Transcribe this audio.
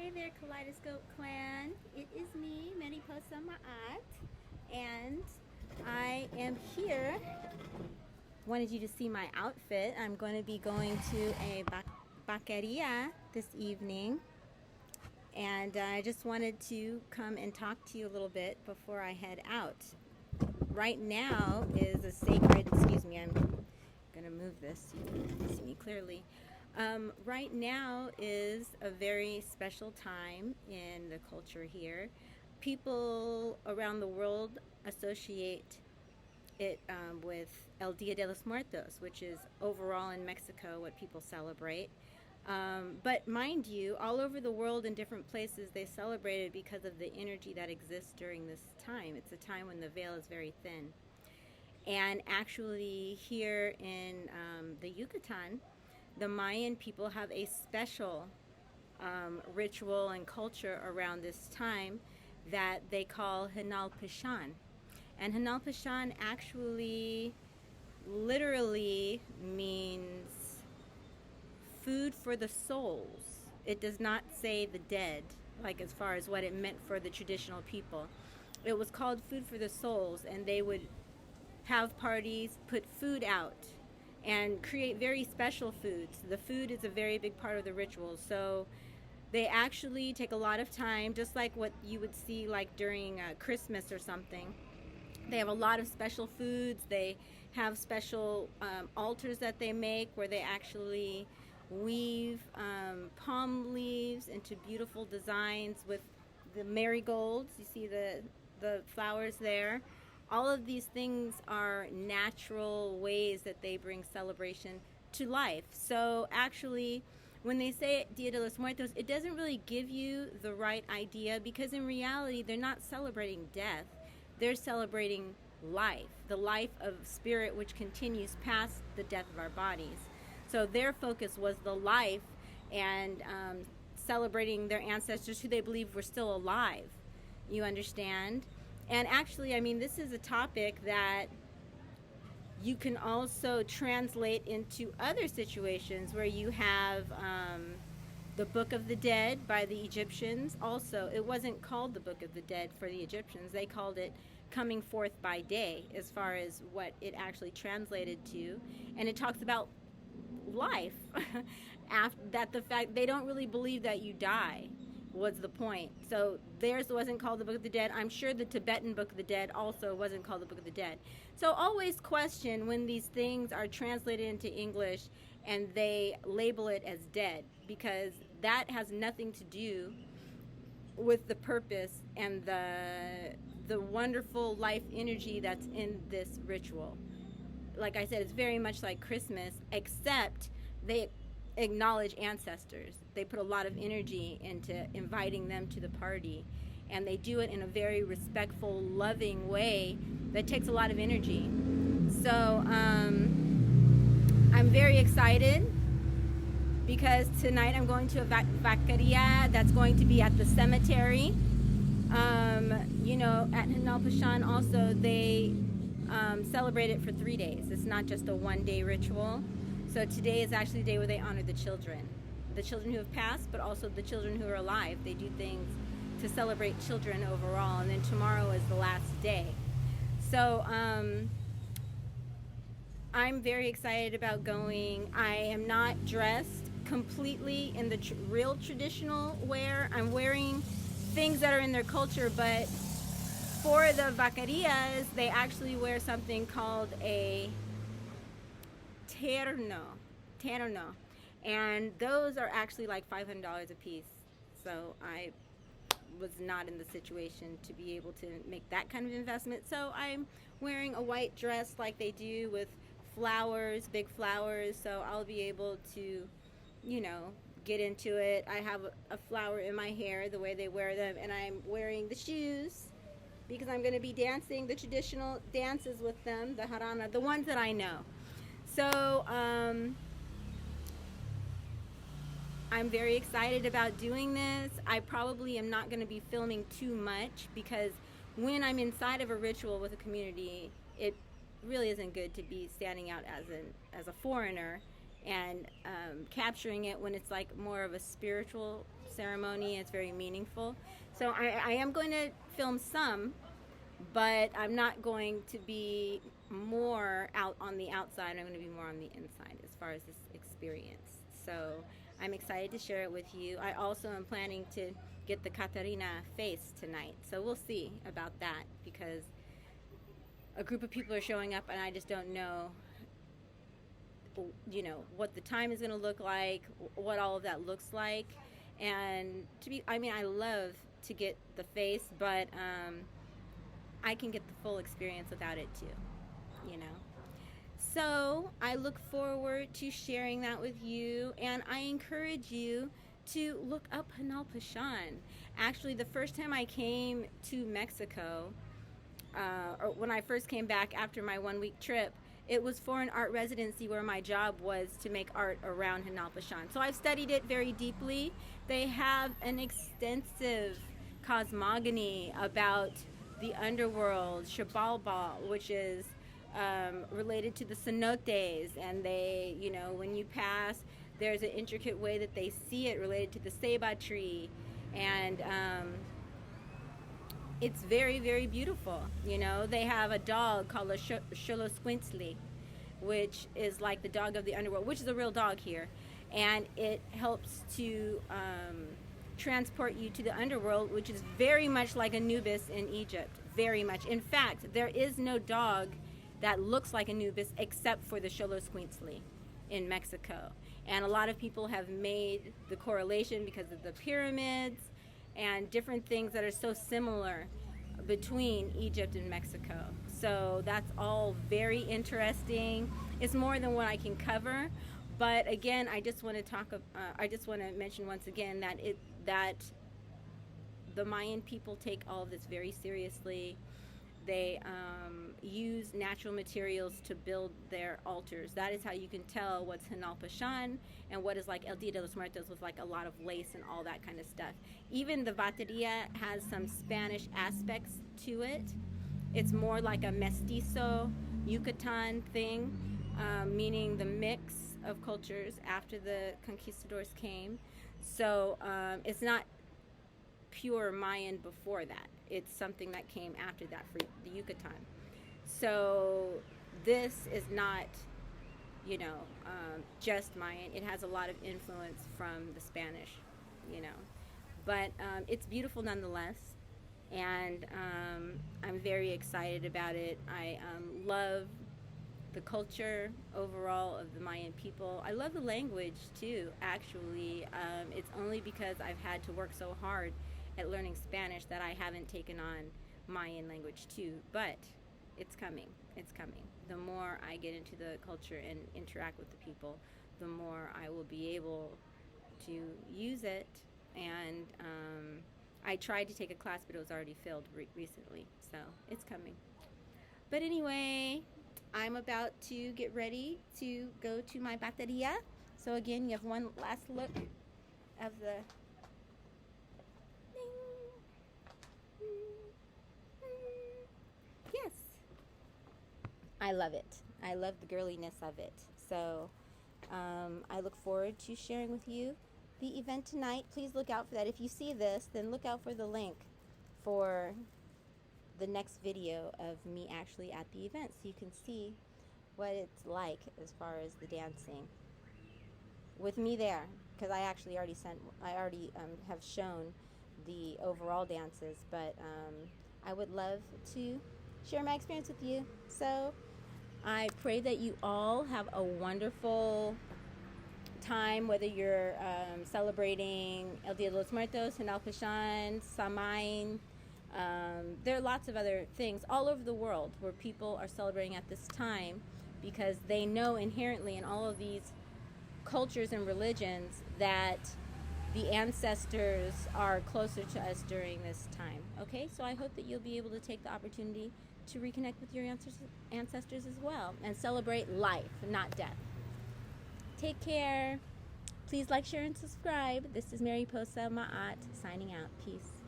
Hi there, Kaleidascope Klan. It is me, Marioposa Maát, and I am here. Wanted you to see my outfit. I'm going to be going to a Vaqueria this evening, and I just wanted to come and talk to you a little bit before I head out. Right now is a sacred, excuse me, I'm going to move this so you can see me clearly. Right now is a very special time in the culture here. People around the world associate it with El Dia de los Muertos, which is overall in Mexico what people celebrate. But mind you, all over the world in different places they celebrate it because of the energy that exists during this time. It's a time when the veil is very thin. And actually here in the Yucatan, the Mayan people have a special ritual and culture around this time that they call Hanal Pixan. And Hanal Pixan actually literally means food for the souls. It does not say the dead, like as far as what it meant for the traditional people. It was called food for the souls, and they would have parties, put food out, and create very special foods. The food is a very big part of the ritual. So they actually take a lot of time, just like what you would see like during Christmas or something. They have a lot of special foods. They have special altars that they make where they actually weave palm leaves into beautiful designs with the marigolds. You see the flowers there. All of these things are natural ways that they bring celebration to life. So actually, when they say Dia de los Muertos, it doesn't really give you the right idea, because in reality, they're not celebrating death. They're celebrating life, the life of spirit which continues past the death of our bodies. So their focus was the life and celebrating their ancestors who they believe were still alive. You understand? And actually, I mean, this is a topic that you can also translate into other situations where you have the Book of the Dead by the Egyptians. Also, it wasn't called the Book of the Dead for the Egyptians. They called it Coming Forth by Day, as far as what it actually translated to. And it talks about life. After that, the fact they don't really believe that you die was the point. So theirs wasn't called the Book of the Dead. I'm sure the Tibetan Book of the Dead also wasn't called the Book of the Dead. So always question when these things are translated into English and they label it as dead, because that has nothing to do with the purpose and the wonderful life energy that's in this ritual. Like I said, it's very much like Christmas, except they acknowledge ancestors. They put a lot of energy into inviting them to the party, and they do it in a very respectful, loving way that takes a lot of energy. So I'm very excited because tonight I'm going to a Vaqueria that's going to be at the cemetery. You know, at Hanal Pixan also they celebrate it for 3 days. It's not just a one-day ritual. So today is actually the day where they honor the children who have passed, but also the children who are alive. They do things to celebrate children overall, and then tomorrow is the last day. So I'm very excited about going. I am not dressed completely in the real traditional wear. I'm wearing things that are in their culture, but for the vaquerias, they actually wear something called a terno, and those are actually like $500 a piece. So I was not in the situation to be able to make that kind of investment. So I'm wearing a white dress like they do with flowers, big flowers, so I'll be able to, you know, get into it. I have a flower in my hair the way they wear them, and I'm wearing the shoes because I'm going to be dancing the traditional dances with them, the harana, the ones that I know. So I'm very excited about doing this. I probably am not going to be filming too much, because when I'm inside of a ritual with a community, it really isn't good to be standing out as a foreigner and capturing it when it's like more of a spiritual ceremony. It's very meaningful. So I am going to film some, but I'm not going to be more out on the outside. I'm going to be more on the inside as far as this experience. So I'm excited to share it with you. I also am planning to get the Catarina face tonight. So we'll see about that, because a group of people are showing up and I just don't know, you know, what the time is going to look like, what all of that looks like. And I love to get the face, but I can get the full experience without it too, you know. So I look forward to sharing that with you, and I encourage you to look up Hanal Pixan. Actually, the first time I came to Mexico, or when I first came back after my 1-week trip, it was for an art residency where my job was to make art around Hanal Pixan. So I've studied it very deeply. They have an extensive cosmogony about the underworld, Xibalbal, which is related to the cenotes, and they, you know, when you pass, there's an intricate way that they see it related to the ceiba tree, and it's very, very beautiful. You know, they have a dog called a Xoloscuintle, which is like the dog of the underworld, which is a real dog here, and it helps to transport you to the underworld, which is very much like Anubis in Egypt, very much. In fact, there is no dog that looks like Anubis except for the Xoloscuintle in Mexico. And a lot of people have made the correlation because of the pyramids and different things that are so similar between Egypt and Mexico. So that's all very interesting. It's more than what I can cover, but again, I just want to mention once again that the Mayan people take all of this very seriously. They use natural materials to build their altars. That is how you can tell what's Hanal Pixan and what is like El Dia de los Muertos with like a lot of lace and all that kind of stuff. Even the Vaqueria has some Spanish aspects to it. It's more like a mestizo Yucatan thing, meaning the mix of cultures after the conquistadors came. So it's not pure Mayan before that. It's something that came after that for the Yucatan. So this is not, you know, just Mayan. It has a lot of influence from the Spanish, you know. But it's beautiful nonetheless, and I'm very excited about it. I love the culture overall of the Mayan people. I love the language too, actually. It's only because I've had to work so hard at learning Spanish that I haven't taken on Mayan language too, but it's coming. It's coming. The more I get into the culture and interact with the people, the more I will be able to use it. And I tried to take a class, but it was already filled recently, so it's coming. But anyway, I'm about to get ready to go to my bateria. So again, you have one last look of the yes. I love it. I love the girliness of it. So I look forward to sharing with you the event tonight. Please look out for that. If you see this, then look out for the link for the next video of me actually at the event, so you can see what it's like as far as the dancing with me there, because I actually already have shown the overall dances, but I would love to share my experience with you. So I pray that you all have a wonderful time, whether you're celebrating El Dia de los Muertos, Hanal Pixan, Samain. There are lots of other things all over the world where people are celebrating at this time, because they know inherently in all of these cultures and religions that the ancestors are closer to us during this time. Okay, so I hope that you'll be able to take the opportunity to reconnect with your ancestors as well and celebrate life, not death. Take care. Please like, share, and subscribe. This is Marioposa Maát signing out. Peace.